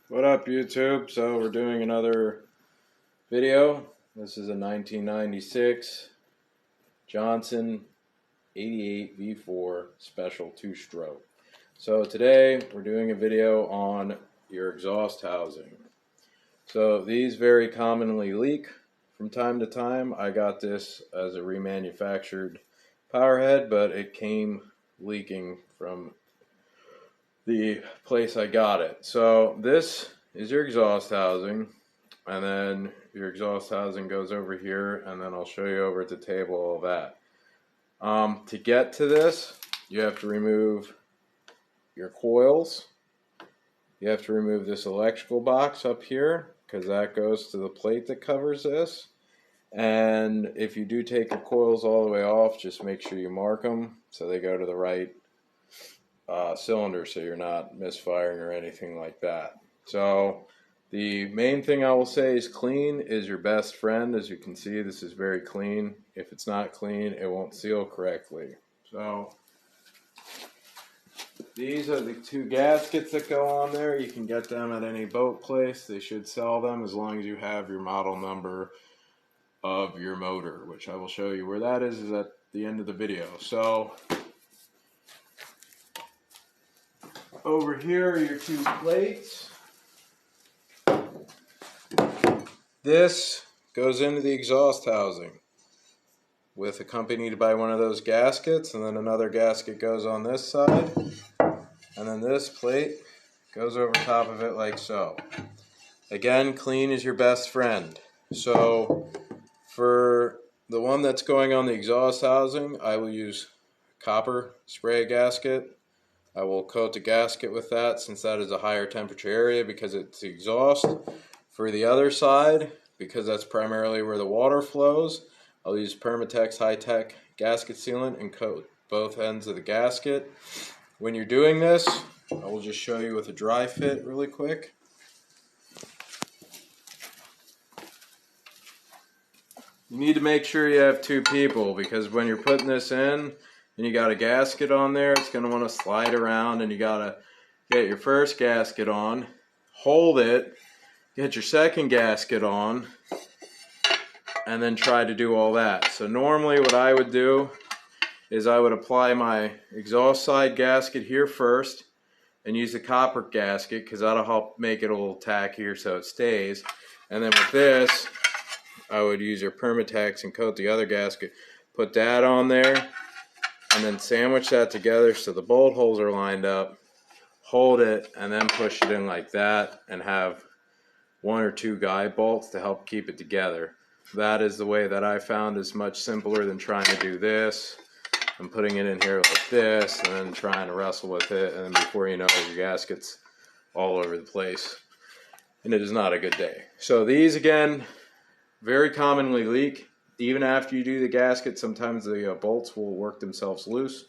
What up, YouTube? So we're doing another video. This is a 1996 Johnson 88 V4 Special 2-stroke. So today we're doing a video on your exhaust housing. So these very commonly leak from time to time. I got this as a remanufactured power head, but it came leaking from the place I got it. So this is your exhaust housing, and then your exhaust housing goes over here, and then I'll show you over at the table all that. To get to this, you have to remove your coils. You have to remove this electrical box up here because that goes to the plate that covers this. And if you do take the coils all the way off, just make sure you mark them so they go to the right cylinder so you're not misfiring or anything like that. So the main thing I will say is clean is your best friend. As you can see, this is very clean. If it's not clean, it won't seal correctly. So these are the two gaskets that go on there. You can get them at any boat place. They should sell them as long as you have your model number of your motor, which I will show you where that is at the end of the video. So over here are your two plates. This goes into the exhaust housing accompanied by one of those gaskets, and then another gasket goes on this side, and then this plate goes over top of it like so. Again, clean is your best friend. So for the one that's going on the exhaust housing, I will use copper spray gasket. I will coat the gasket with that since that is a higher temperature area because it's the exhaust. For the other side, because that's primarily where the water flows, I'll use Permatex High-Tech gasket sealant and coat both ends of the gasket. When you're doing this, I will just show you with a dry fit really quick. You need to make sure you have two people because when you're putting this in and you got a gasket on there, it's going to want to slide around, and you got to get your first gasket on, hold it, get your second gasket on, and then try to do all that. So normally what I would do is I would apply my exhaust side gasket here first and use the copper gasket because that'll help make it a little tackier so it stays. And then with this, I would use your Permatex and coat the other gasket, put that on there, and then sandwich that together so the bolt holes are lined up, hold it, and then push it in like that and have one or two guide bolts to help keep it together. That is the way that I found is much simpler than trying to do this and putting it in here like this and then trying to wrestle with it, and then before you know it, your gasket's all over the place and it is not a good day. So these again very commonly leak. Even after you do the gasket, sometimes the bolts will work themselves loose.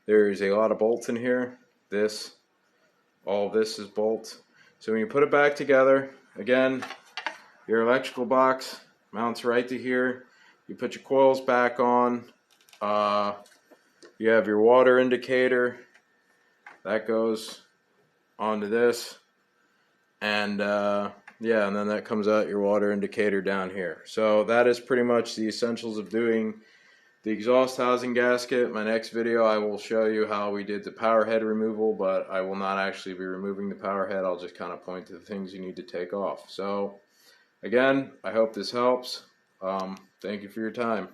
There's a lot of bolts in here. All this is bolts. So when you put it back together, again, your electrical box mounts right to here. You put your coils back on. You have your water indicator. That goes onto this. And yeah, and then that comes out your water indicator down here. So that is pretty much the essentials of doing the exhaust housing gasket. My next video I will show you how we did the power head removal, but I will not actually be removing the power head. I'll just kind of point to the things you need to take off. So again, I hope this helps. Thank you for your time.